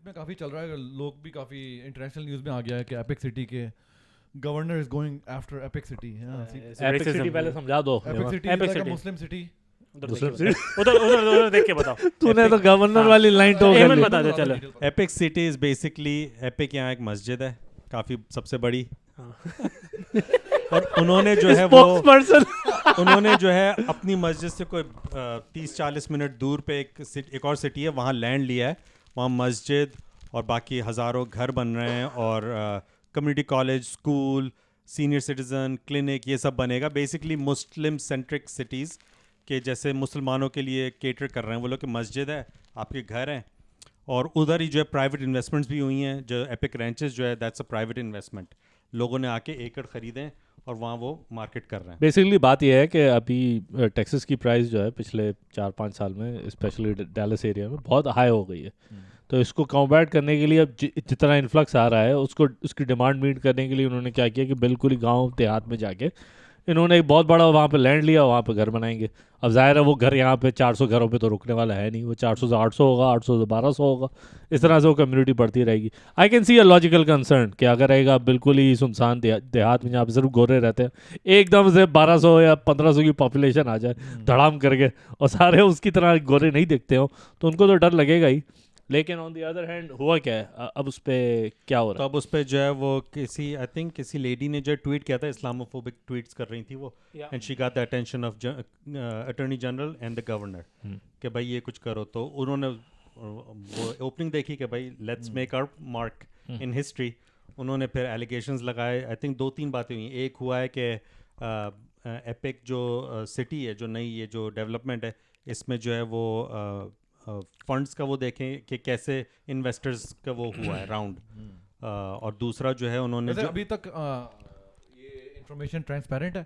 میں کافی چل رہا ہے, لوگ بھی کافی انٹرنیشنل نیوز میں آ گیا ہے کہ ایپک سٹی کے governor is going after epic city. Epic city پہلے سمجھا دو. Epic city is like a Muslim city. ادھر دیکھ کے بتاؤ. تو نے تو گورنر والی لائن تو ایمن بتا دے. چلو epic city is basically epic یہاں ایک مسجد ہے کافی سب سے بڑی, اور انہوں نے جو ہے وہ انہوں نے جو ہے اپنی مسجد سے کوئی 30-40 منٹ دور پہ ایک اور سٹی ہے, وہاں لینڈ لیا ہے. وہاں مسجد اور باقی ہزاروں گھر بن رہے ہیں, اور community college, school, senior citizen clinic, یہ سب بنے گا. بیسکلی مسلم سینٹرک سٹیز کہ جیسے مسلمانوں کے لیے کیٹر کر رہے ہیں وہ لوگ, کہ مسجد ہے, آپ کے گھر ہیں, اور ادھر ہی جو ہے پرائیویٹ انویسٹمنٹس بھی ہوئی ہیں. جو ایپک رینچز جو ہے دیٹس اے پرائیویٹ انویسٹمنٹ, لوگوں نے آ کے ایکڑ خریدیں اور وہاں وہ مارکیٹ کر رہے ہیں. بیسکلی بات یہ ہے کہ ابھی ٹیکسس کی پرائس جو ہے پچھلے 4-5 سال میں اسپیشلی ڈیلس ایریا میں بہت ہائی ہو گئی ہے. تو اس کو کمبیٹ کرنے کے لیے اب جتنا انفلکس آ رہا ہے اس کی ڈیمانڈ میٹ کرنے کے لیے انہوں نے کیا کیا کہ بالکل ہی گاؤں دیہات میں جا کے انہوں نے ایک بہت بڑا وہاں پہ لینڈ لیا, وہاں پہ گھر بنائیں گے. اب ظاہر ہے وہ گھر یہاں پہ 400 گھروں پہ تو رکنے والا ہے نہیں, وہ 400 سے 800 ہوگا, 800 سے 1200 ہوگا, اس طرح سے وہ کمیونٹی بڑھتی رہے گی. I can see a logical concern کہ اگر رہے گا بالکل ہی سنسان دیہات میں جہاں پہ صرف گورے رہتے ہیں, ایک دم سے 1200 یا 1500 کی پاپولیشن آ جائے دھڑام کر کے, اور سارے اس کی طرح گورے نہیں دیکھتے ہوں, تو ان کو تو ڈر لگے گا ہی. لیکن آن دی ادر ہینڈ ہوا کیا ہے اب اس پہ کیا ہو رہا ہے؟ تو اب اس پہ جو ہے وہ کسی آئی تھنک کسی لیڈی نے جو ٹویٹ کیا تھا, اسلاموفوبک ٹویٹس کر رہی تھی وہ, and she got the attention of attorney general and the governor کہ بھائی یہ کچھ کرو. تو انہوں نے وہ اوپننگ دیکھی کہ بھائی let's make our mark in history. انہوں نے پھر ایلیگیشنز لگائے. آئی تھنک 2-3 باتیں ہوئی. ایک ہوا ہے کہ ایپک جو سٹی ہے, جو نئی یہ جو ڈیولپمنٹ ہے, اس میں جو ہے وہ فنڈس کا وہ دیکھیں کہ کیسے انویسٹرز کا وہ ہوا ہے راؤنڈ. اور دوسرا جو ہے انہوں نے ابھی تک یہ انفارمیشن ٹرانسپیرنٹ ہے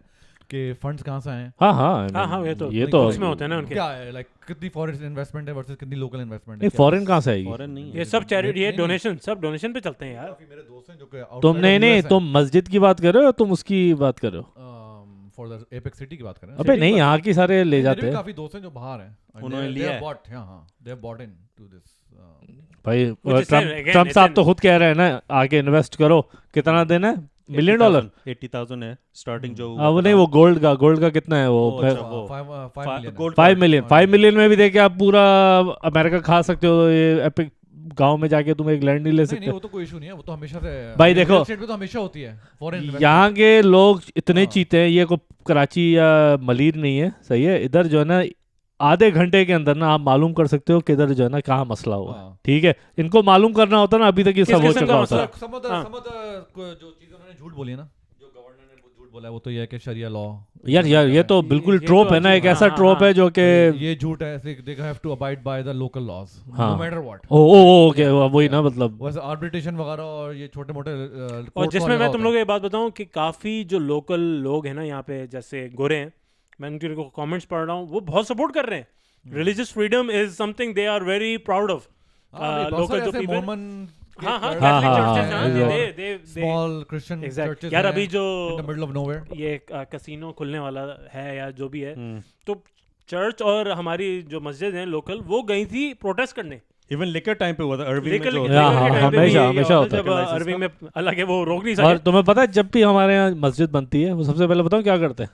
کہ فنڈس کہاں سے آئے ہیں. ہاں یہ تو اس میں ہوتا ہے نا ان کے کیا ہے, لائک کتنی فارن انویسٹمنٹ ہے ورسز کتنی لوکل انویسٹمنٹ ہے. نہیں فورن کہاں سے آئے گی؟ فورن نہیں, یہ سب چیریٹی ہے, ڈونیشن سب ڈونیشن پہ چلتے ہیں یار. میرے دوست ہیں جو کہ تم نہیں تم مسجد کی بات کر رہے ہو, تم اس کی بات کر رہے ہو فار دی ایپک سٹی کی بات کر رہے ہیں. ابے نہیں, یہاں کی سارے لے جاتے ہیں. کافی دوست ہیں جو باہر ہیں, انہوں نے لیا ہے. ہاں they have Bat in to this. بھائی ٹرمپ صاحب تو خود کہہ رہے ہیں نا آگے انویسٹ کرو. کتنا دینا ہے؟ $1 ملین 80,000 ہے اسٹارٹنگ جو. وہ نہیں, وہ گولڈ کا کتنا ہے وہ 5 ملین میں بھی دے کے آپ پورا امریکہ کھا سکتے ہو. یہ ایپک گاؤں میں جا کے تم ایک لینڈ نہیں لے سکتے. وہ تو کوئی ایشو نہیں ہے, وہ تو ہمیشہ سے بھائی دیکھو تو ہمیشہ ہوتی ہے. یہاں کے لوگ اتنے چیتے ہیں, یہ کوئی کراچی یا ملیر نہیں ہے, صحیح ہے. ادھر جو ہے نا آدھے گھنٹے کے اندر نا آپ معلوم کر سکتے ہو کہ ادھر جو ہے نا کہاں مسئلہ ہوا. ٹھیک ہے, ان کو معلوم کرنا ہوتا نا, ابھی تک یہ سب ہو چکا ہوتا. جو چیزیں انہوں نے جھوٹ بولی ہے نا, جو گورنر نے جھوٹ بولا ہے, وہ تو یہ ہے کہ شریعہ لا. یار یہ تو بالکل ٹروپ ہے نا, ایک ایسا ٹروپ ہے جو کہ یہ جھوٹ ہے. they have to abide by the local laws no matter what. Okay وہی نا, مطلب ویسے آربیٹریشن وغیرہ اور یہ چھوٹے موٹے, اور جس میں تم لوگ یہ بات بتاؤں کہ کافی جو لوکل لوگ ہیں نا یہاں پہ, جیسے گورے ہیں, میں ان کے کامنٹس پڑھ رہا ہوں, وہ بہت سپورٹ کر رہے ہیں. Religious freedom is something they are very proud of. Local جو پیپل یار ابھی جو یہ کسینو کھلنے والا ہے یا جو بھی ہے, تو چرچ اور ہماری جو مسجد ہیں لوکل, وہ گئی تھی پروٹیسٹ کرنے. ایون لیکر ٹائم پہ ہوا تھا ارونگ میں, ہمیشہ ہوتا ہے. جب ارونگ میں حالانکہ وہ روک نہیں سکے. اور تمہیں پتا ہے جب بھی ہمارے یہاں مسجد بنتی ہے, وہ سب سے پہلے بتاؤ کیا کرتے ہیں,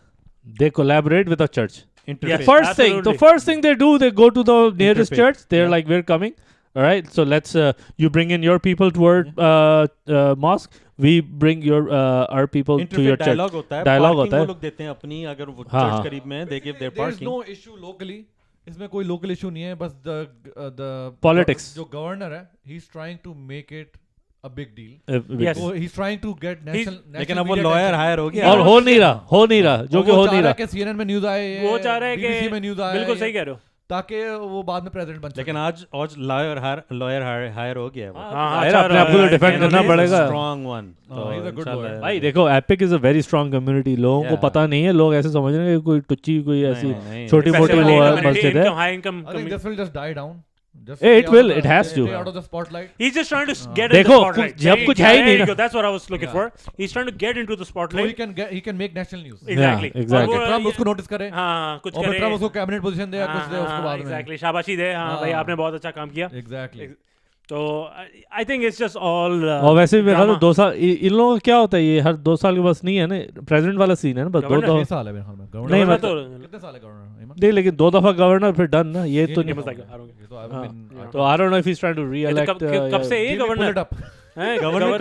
they collaborate with the church. First thing they do, they go to the nearest church. They're like, we're coming. All right, so let's you bring in your people toward mosque. We bring our people to your church. Dialogue ہوتا ہے. وہ لوگ دیتے ہیں اپنی, اگر وہ church قریب میں, they give their parking. There is no issue locally. اس میں کوئی local issue نہیں ہے, بس the politics. جو governor ہے, he's trying to make it a big deal. Yes. He's trying to get national. لیکن اب وہ lawyer hire ہو گیا اور ہو نہیں رہا جو کہ ہو نہیں رہا. کہ CNN میں نیوز آئے, وہ چاہ رہا ہے کہ BBC میں نیوز آئے, بالکل صحیح کہہ رہے ہو, تاکہ وہ بعد میں پریزیڈنٹ بن سکے. لیکن آج لائر ہائر ہو گیا ہے. اپنے آپ کو ڈیفینڈ کرنا پڑے گا. Strong one. بھائی دیکھو epic is a very strong community. لوگوں کو پتا نہیں ہے, لوگ ایسے سمجھ رہے ہیں کہ کوئی ٹچی کوئی ایسی چھوٹی موٹی وہ مسجد ہے. High income this will just die down. It will, it has to. Out of the spotlight. He's just trying to get into the spotlight. جب کچھ ہے ہی نہیں نا. That's what I was looking for. He's trying to get into the spotlight. So he can make national news. Exactly. Trump اس کو notice کرے, ہاں کچھ کرے, اور Trump اس کو کیبنٹ پوزیشن دے, کچھ دے اس کو بعد میں. Exactly. شاباشی دے, ہاں بھائی آپ نے بہت اچھا کام کیا. Exactly. تو I think it's just all. اور ویسے بھی میرا 2 سال ان لوگوں کا کیا ہوتا ہے, یہ ہر 2 سال کے بس نہیں ہے نا پریزیڈنٹ والا سین ہے نا, بس 2 سال ہے میرے خیال میں گورنر. نہیں کتنے سال ہے گورنر؟ نہیں لیکن 2 دفعہ گورنر پھر ڈن نا, یہ تو نہیں. تو I don't know if he is trying to re-elect. کب سے یہ گورنر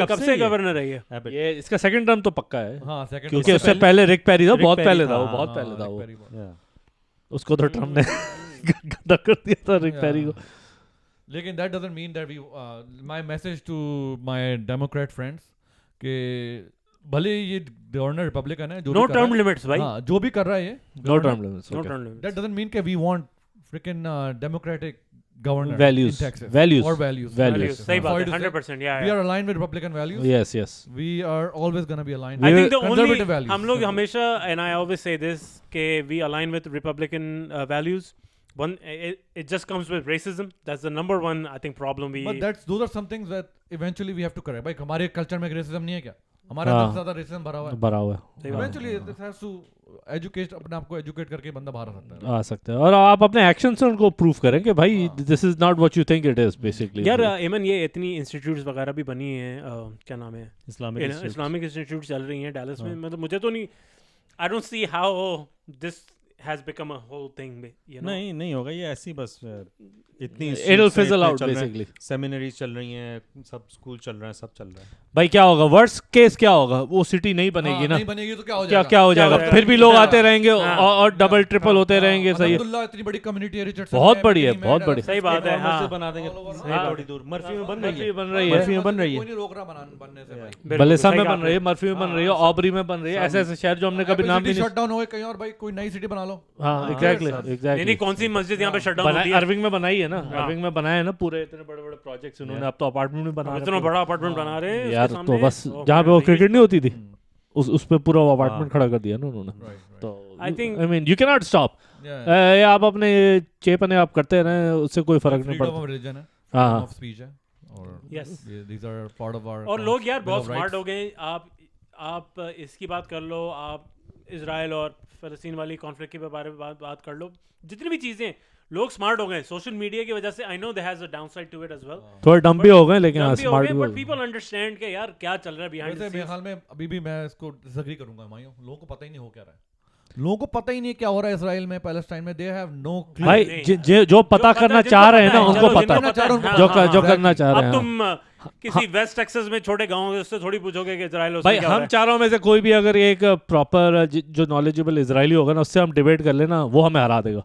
کب سے گورنر ہے یہ اس کا سیکنڈ ٹرم تو پکا ہے. ہاں سیکنڈ, کیونکہ اس سے پہلے رک پیری تھا, بہت پہلے تھا وہ, بہت پہلے تھا وہ. اس کو تو ٹرمپ نے گندا کر دیا تھا رک پیری کو. لیکن that doesn't mean that we my message to my Democrat friends کہ بھلے یہ گورنر ریپبلکن ہے, no term limits بھائی, ہاں جو بھی کر رہا ہے یہ no term limits, that doesn't mean کہ we want freaking democratic governor values, in Texas values or values. صحیح بات ہے 100%. we are aligned with Republican values. Yes we are always going to be aligned I with think the conservative only values. ہم لوگ ہمیشہ, and I always say this, کہ we align with Republican values. One, it just comes with racism. That's the number one, I think, problem we. But those are some things that eventually we have to correct. بھائی ہمارے culture میں racism نہیں ہے کیا؟ ہمارے اندر زیادہ racism بھرا ہوا ہے. Eventually it has to educate, اپنے آپ کو ایجوکیٹ کر کے بندہ باہر آ سکتا ہے. اور آپ اپنے ایکشن سے ان کو پروف کریں کہ بھائی this is not what you think it is basically. یار ایمن یہ اتنی انسٹیٹیوٹس وغیرہ بھی بنی ہیں, کیا نام ہے, اسلامک انسٹیٹیوٹ چل رہی ہیں ڈیلس میں. مطلب مجھے تو نہیں, I don't see how this has become a whole thing, you know. نہیں ہوگا یہ ایسی, بس اتنی it'll fizzle out basically. Seminaries چل رہی ہیں, سب اسکول چل رہا ہے, سب چل رہا ہے. بھائی کیا ہوگا ورسٹ کیس, کیا ہوگا, وہ سٹی نہیں بنے گی نا, نہیں بنے گی تو کیا ہو جائے گا, کیا ہو جائے گا, پھر بھی لوگ آتے رہیں گے اور ڈبل ٹرپل ہوتے رہیں گے. صحیح الحمدللہ اتنی بڑی کمیونٹی ہے ریچرڈسن, بہت بڑی ہے, بہت بڑی. صحیح بات ہے. ہاں بنا دیں گے تھوڑی دور. مرفی میں بن رہی ہے, کوئی نہیں روک رہا بننے سے بھائی. بلسا میں بن رہی ہے, مرفی میں بن رہی ہے, آبری میں بن رہی ہے, ایسے ایسے شہر جو ہم نے کبھی نام نہیں. شٹ ڈاؤن ہوئے کہیں اور, بھائی کوئی نئی سٹی بنا لو. ہاں ایگزیکٹلی. نہیں, کون سی مسجد یہاں پہ شٹ ڈاؤن ہوتی ہے؟ ارونگ میں بنائی ہے نا, ارونگ میں بنایا ہے نا, پورے اتنے بڑے بڑے پروجیکٹس انہوں نے. اب تو اپارٹمنٹ بھی بنا رہے ہیں, اتنا بڑا اپارٹمنٹ بنا رہے ہیں یار. تو بس جہاں پہ وہ کرکٹ نہیں ہوتی تھی اس پہ پورا اپارٹمنٹ کھڑا کر دیا نا انہوں نے. تو آئی مین یو کی ناٹ اسٹاپ, آپ اپنے چیپنے آپ کرتے رہیں, اس سے کوئی فرق نہیں پڑتا. ہاں اور لوگ یار بہت اسمارٹ ہو گئے. آپ اس کی بات کر لو, آپ اسرائیل اور فلسطین والی کانفلکٹ کے بارے میں بات کر لو, جتنی بھی چیزیں, لوگ اسمارٹ ہو گئے سوشل میڈیا کی وجہ سے. I know there has a downside to it as well. تھوڑے ڈم بھی ہو گئے لیکن اسمارٹ بھی ہو گئے. But people understand کہ یار کیا چل رہا ہے behind the scenes. میرے خیال میں ابھی بھی میں اس کو ڈس ایگری کروں گا مائیوں, لوگوں کو پتہ ہی نہیں ہو کیا رہا ہے. لوگوں کو پتہ ہی نہیں کیا ہو رہا ہے اسرائیل میں, پیلسٹائن میں. دے ہیو نو کلو. بھائی جو پتہ کرنا چاہ رہے ہیں نا ان کو پتہ, جو کرنا چاہ رہے ہیں. اب تم کسی ویسٹ ٹیکساس میں چھوٹے گاؤں سے تھوڑی پوچھو گے کہ اسرائیل. بھائی ہم چاروں میں سے کوئی بھی اگر ایک پراپر جو نالجبل اسرائیلی ہوگا نا, اس سے ہم ڈیبیٹ کر لینا, وہ ہمیں ہرا دے گا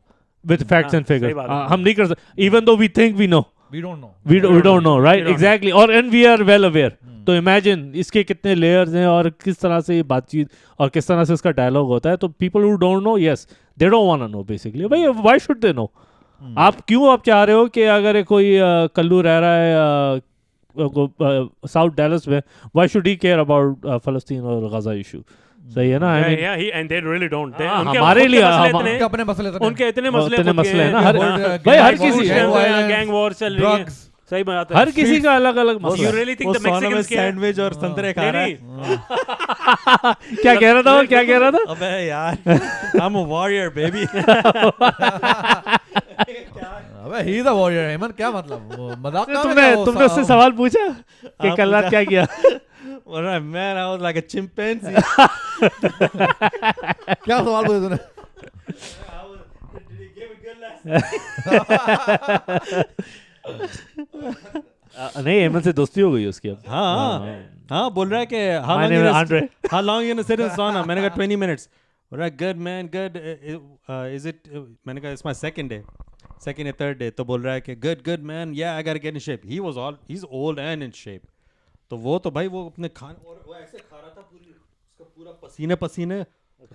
with facts and figures. ہم نہیں کر سکتے, even though we think we know, we don't know, we don't know, right? Exactly. اور and we are well aware. تو imagine اس کے کتنے لیئرز ہیں اور کس طرح سے یہ بات چیت اور کس طرح سے اس کا ڈائلاگ ہوتا ہے. تو people who don't know, yes, they don't want to know basically. بھائی why should they know? آپ کیوں آپ چاہ رہے ہو کہ اگر کوئی کلو رہ رہا ہے ساؤتھ ڈیلس میں, why should he care about فلسطین اور غزہ ایشو؟ صحیح ہے نا. ہمارے لیے اپنے مسئلے, ان کے اتنے مسئلے ہیں نا, بھائی ہر کسی گینگ وار چل رہی ہے. صحیح بات ہے, ہر کسی کا الگ الگ مسئلہ. You really think the Mexicans sandwich اور سنترے کھا رہا ہے. کیا کہہ رہا تھا وہ, کیا کہہ رہا تھا؟ ابے یار I'm a warrior baby. ابے he is a warrior. Aiman کیا مطلب, وہ مذاق کر تم نے اس سے سوال پوچھا کہ کل رات کیا کیا؟ Man, I was like a chimpanzee. کیا سوال پوچھا تم نے؟ نہیں, ایمن سے دوستی ہو گئی اس کی اب. ہاں بول رہا ہے کہ how long you gonna sit in sauna? میں نے کہا 20 minutes. بول رہا ہے good man, good. Is it, میں نے کہا it's my second یا third day. تو بول رہا ہے کہ good man, yeah I gotta get in shape. He's old and in shape. تو وہ تو بھائی وہ اپنے کھانے, اور وہ ایسے کھا رہا تھا, پوری اس کا پورا پسینے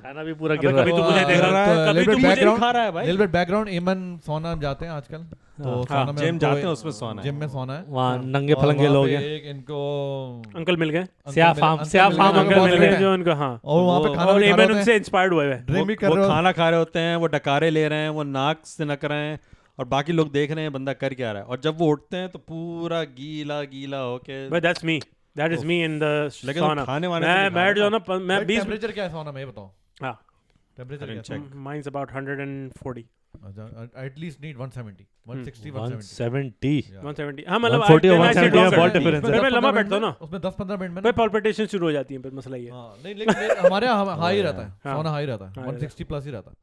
کھانا بھی پورا گر رہا ہے. کبھی تو مجھے دیکھ رہا ہے, کبھی تو مجھے کھا رہا ہے بھائی. Little bit background, Aiman سونا جاتے ہیں آج کل, تو سونا میں جم جاتے ہیں, اس میں سونا ہے, جم میں سونا ہے. وہاں ننگے پھلنگے لوگ ہیں, ایک ان کو انکل مل گئے, سیاہ فام انکل مل گئے جو ان کو. ہاں, اور وہاں پہ کھانا اور ایمن ان سے انسپائرڈ ہوئے ہیں, ڈریم بھی کر وہ رہے کھانا کھا رہے ہوتے ہیں, وہ ڈکارے لے رہے ہیں, وہ ناک سے نک رہے ہیں, اور باقی لوگ دیکھ رہے ہیں بندہ کر کیا رہا ہے. اور جب وہ اٹھتے ہیں تو پورا گیلا ہو کے. But that's me. That is me in the sauna. میں بیٹھ جاؤں نا, میں 20. ٹیمپریچر کیا ہے سونا میں یہ بتاؤ. ہاں temperature mine's about 140. At least need 170, 160, 170 170 ہاں مطلب 140 اور 170 میں بہت ڈفرنس ہے. میں لمبا بیٹھتا ہوں نا اس میں 10-15 منٹ میں پھر پالپیٹیشن شروع ہو جاتی ہیں, پھر مسئلہ یہ نہیں لیکن ہمارے یہاں ہائی رہتا ہے, سونا ہائی رہتا ہے, 160 پلس ہی رہتا ہے.